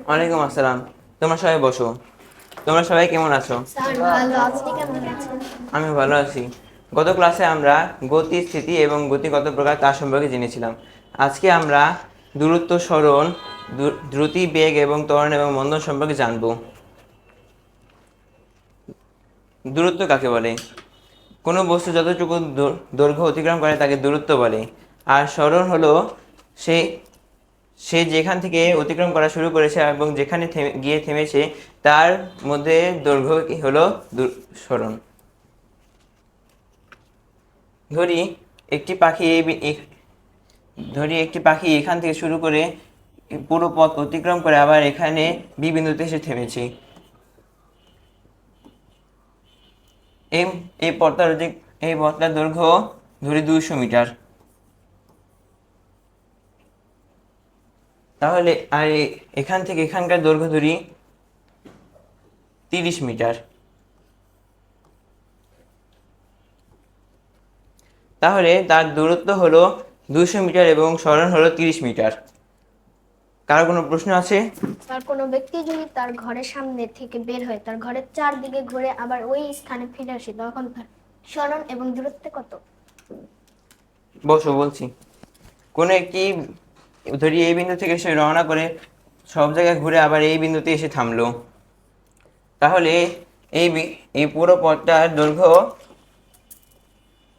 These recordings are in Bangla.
ওয়ালাইকুম আসসালাম। তোমরা সবাই বসো। তোমরা সবাই কেমন আছো? আমি ভালো আছি। গত ক্লাসে আমরা গতি, স্থিতি এবং গতি কত প্রকার তা সম্পর্কে জেনেছিলাম। আজকে আমরা দূরত্ব, সরণ, দ্রুতি, বেগ এবং ত্বরণ এবং মন্দন সম্পর্কে জানব। দূরত্ব কাকে বলে? কোনো বস্তু যতটুকু দৈর্ঘ্য অতিক্রম করে তাকে দূরত্ব বলে। আর সরণ হলো সে সে যেখান থেকে অতিক্রম করা শুরু করেছে এবং যেখানে গিয়ে থেমেছে তার মধ্যে দৈর্ঘ্য হলো সরণ। ধরি একটি পাখি এখান থেকে শুরু করে পুরো পথ অতিক্রম করে আবার এখানে বি বিন্দুতে এসে থেমেছে। এই পথটার দৈর্ঘ্য ধরি 200 মিটার। তাহলে আর এখান থেকে এখানকার দৈর্ঘ্য ধরি 30 মিটার। তাহলে তার দূরত্ব হলো 200 মিটার এবং সরণ হলো 30 মিটার। কার কোনো প্রশ্ন আছে? স্যার, কোনো ব্যক্তি যদি তার ঘরের সামনে থেকে বের হয় তার ঘরের চারদিকে ঘুরে আবার ওই স্থানে ফিরে আসে তখন তার সরণ এবং দূরত্ব কত? বসো, বলছি। কোনো একটি ধরি এই বিন্দু থেকে সে রওনা করে সব জায়গায় ঘুরে আবার এই বিন্দুতে এসে থামলো। তাহলে এই পুরো পথটার দৈর্ঘ্য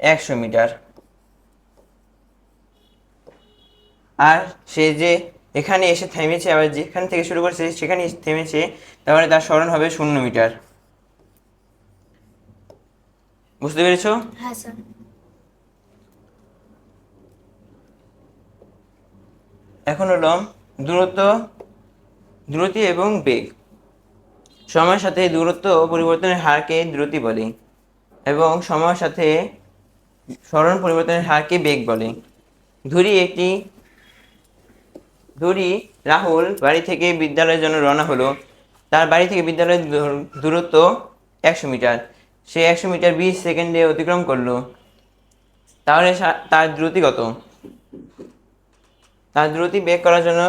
100 মিটার। আর সে যে এখানে এসে থেমেছে আবার যেখান থেকে শুরু করেছে সেখানে থেমেছে, তাহলে তার সরণ হবে 0 মিটার। বুঝতে পেরেছো? হ্যাঁ স্যার। এখন হলো দূরত্ব, দ্রুতি এবং বেগ। সময়ের সাথে দূরত্ব পরিবর্তনের হারকে দ্রুতি বলে এবং সময়ের সাথে সরণ পরিবর্তনের হারকে বেগ বলে। ধরি রাহুল বাড়ি থেকে বিদ্যালয়ের জন্য রওনা হলো। তার বাড়ি থেকে বিদ্যালয়ের দূরত্ব 100 মিটার। সে 100 মিটার 20 সেকেন্ডে অতিক্রম করলো। তাহলে তার দ্রুতি কত? তার দ্রুতি বের করার জন্য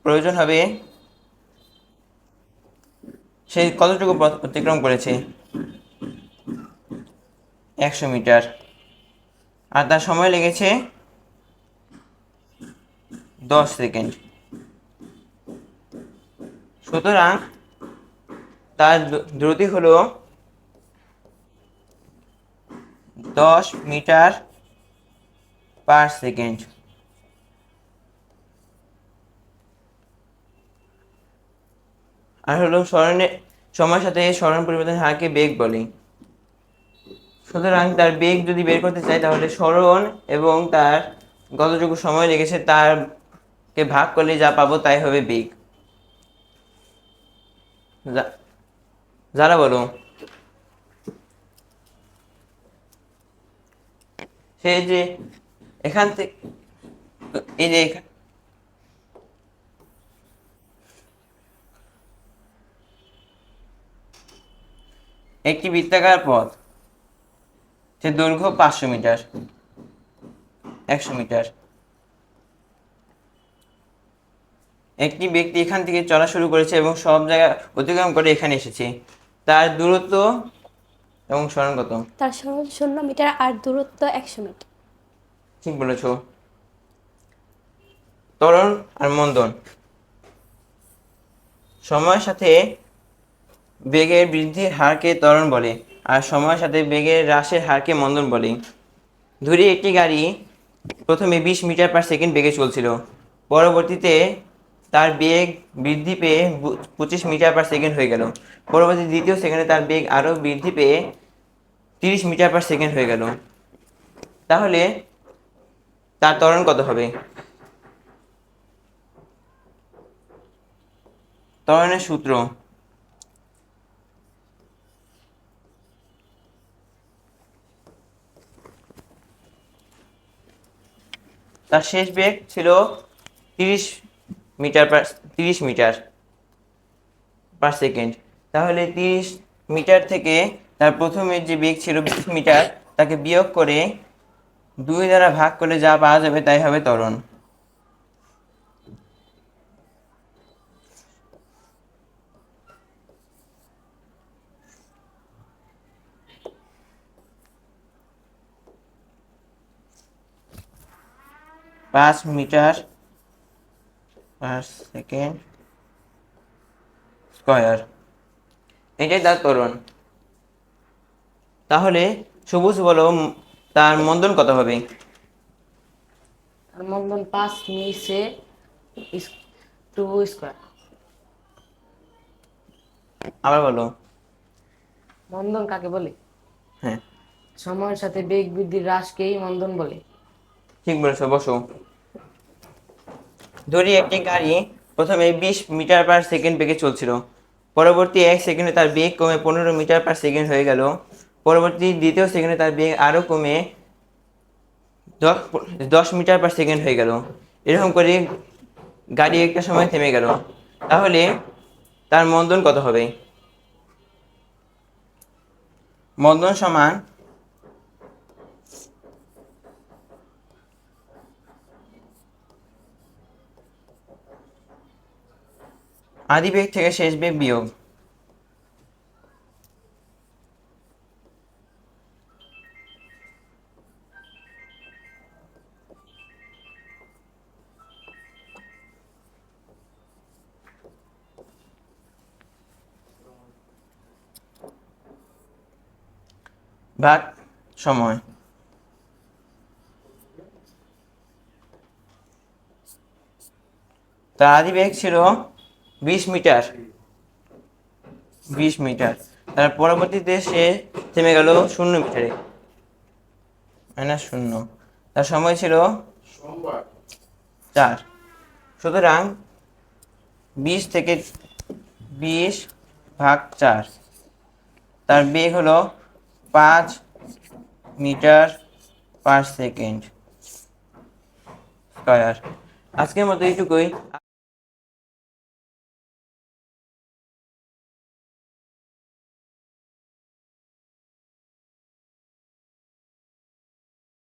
প্রয়োজন হবে সে কতটুকু পথ অতিক্রম করেছে? 100 মিটার। আর তার সময় লেগেছে 10 সেকেন্ড। সুতরাং তার দ্রুতি হলো 10 মিটার পার সেকেন্ড। আর হলো সময়ের সাথে সরণ পরিবর্তনের হারকে বেগ বলে। সুতরাং তার বেগ যদি বের করতে চাই তাহলে সরণ এবং তার কতটুকু সময় লেগেছে তারকে ভাগ করলে যা পাবো তাই হবে বেগ। যারা বলো, সে যে এখান থেকে এই যে একটি বৃত্তাকার পথ, সে দৈর্ঘ্য 500 মিটার, 100 মিটার। একটি ব্যক্তি এখান থেকে চলা শুরু করেছে এবং সব জায়গা অতিক্রম করে এখানে এসেছে। তার দূরত্ব এবং সরণ কত? তার সরণ 0 মিটার আর দূরত্ব 100 মিটার। ঠিক বলেছ। ত্বরণ আর মন্দন। সময়ের সাথে বেগের বৃদ্ধির হারকে ত্বরণ বলে আর সময়ের সাথে বেগের হ্রাসের হারকে মন্দন বলে। ধরি একটি গাড়ি প্রথমে 20 মিটার পার সেকেন্ড বেগে চলছিল। পরবর্তীতে তার বেগ বৃদ্ধি পেয়ে 25 মিটার পার সেকেন্ড হয়ে গেল। পরবর্তী দ্বিতীয় সেকেন্ডে তার বেগ আরও বৃদ্ধি পেয়ে 30 মিটার পার সেকেন্ড হয়ে গেল। তাহলে তার ত্বরণ কত হবে? ত্বরণের সূত্র: তার শেষ বেগ ছিল 30 মিটার পার সেকেন্ড। তাহলে 30 মিটার থেকে তার প্রথমের যে বেগ ছিল 20 মিটার তাকে বিয়োগ করে 2 দ্বারা ভাগ করলে যা পাওয়া যাবে তাই হবে ত্বরণ। মিটার পার সেকেন্ড স্কয়ার, এটাই তার ত্বরণ। তাহলে সবুজ বলো তার মন্দন কত হবে? আর মন্দন 5 মিসে টু স্কোয়ার। আবার বলো। মন্দন কাকে বলে? হ্যাঁ, সময়ের সাথে বেগ বৃদ্ধির হ্রাসকেই মন্দন বলে। ঠিক বলেছো, বসো। ধরি একটি গাড়ি প্রথমে 20 মিটার পার সেকেন্ড বেগে চলছিল, পরবর্তী 1 সেকেন্ডে তার বেগ কমে 15 মিটার পার সেকেন্ড হয়ে গেল, পরবর্তী দ্বিতীয় সেকেন্ডে তার বেগ আরও কমে 10 মিটার পার সেকেন্ড হয়ে গেল। এরকম করে গাড়ি একটা সময় থেমে গেল। তাহলে তার মন্দন কত হবে? মন্দন সমান আদি বেগ থেকে শেষ বেগ বিয়োগ। ভাগ সময়। তার আদি বেগ ছিল 20 মিটার, তার পরবর্তীতে সে থেমে গেল 0 মিটারে, -0। তার সময় ছিল 4। সুতরাং 20 থেকে 20 ভাগ 4, তার বেগ হলো 5 মিটার পার সেকেন্ড স্কয়ার। আজকের মতো এইটুকুই।